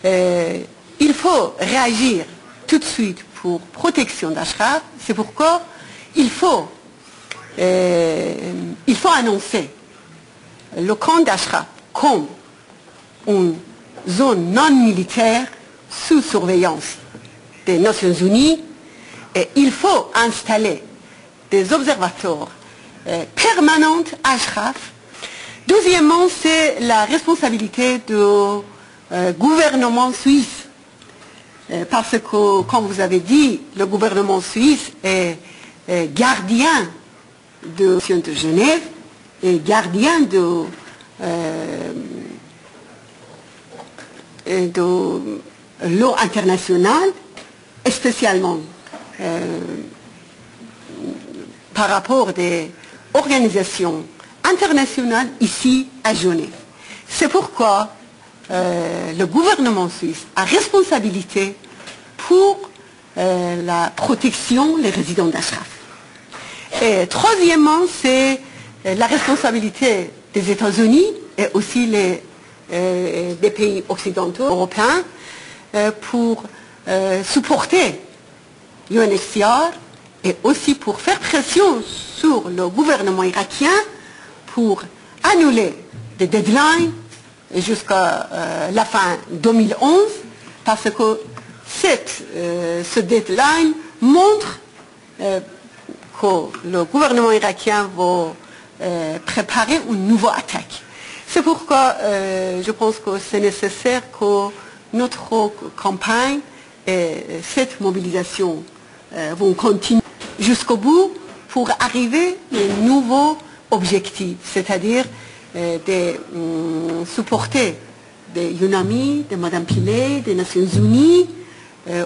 Il faut réagir tout de suite pour protection d'Ashraf. C'est pourquoi il faut annoncer le camp d'Ashraf comme une zone non militaire sous surveillance des Nations Unies, et il faut installer des observateurs permanents à Ashraf. Deuxièmement, c'est la responsabilité du gouvernement suisse, parce que, comme vous avez dit, le gouvernement suisse est gardien de la Convention de Genève et gardien de l'eau internationale, et spécialement par rapport des organisations internationales ici à Genève. C'est pourquoi le gouvernement suisse a responsabilité pour la protection des résidents d'Ashraf. Et troisièmement, c'est la responsabilité des États-Unis et aussi des pays occidentaux, européens, pour supporter UNHCR et aussi pour faire pression sur le gouvernement irakien pour annuler des deadlines jusqu'à la fin 2011, parce que ce deadline montre que le gouvernement irakien va préparer une nouvelle attaque. C'est pourquoi je pense que c'est nécessaire que notre campagne et cette mobilisation vont continuer jusqu'au bout pour arriver à un nouveau objectif, c'est-à-dire de supporter des UNAMI, de Mme Pillay, des Nations Unies,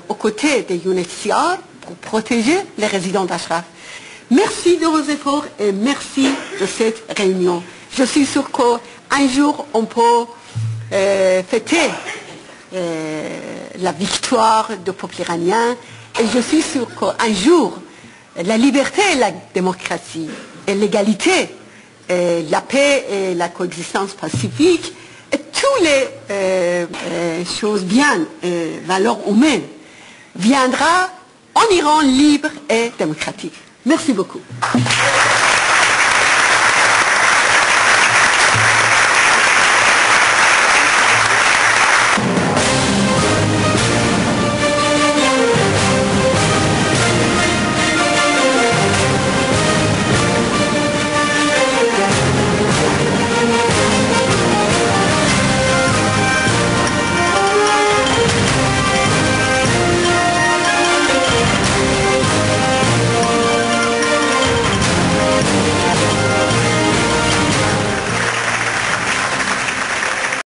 aux côtés des UNHCR pour protéger les résidents d'Ashraf. Merci de vos efforts et merci de cette réunion. Je suis sûre qu'un jour on peut fêter la victoire du peuple iranien, et je suis sûre qu'un jour la liberté et la démocratie et l'égalité et la paix et la coexistence pacifique et toutes les choses bien, valeurs humaines, viendra en Iran libre et démocratique. Merci beaucoup.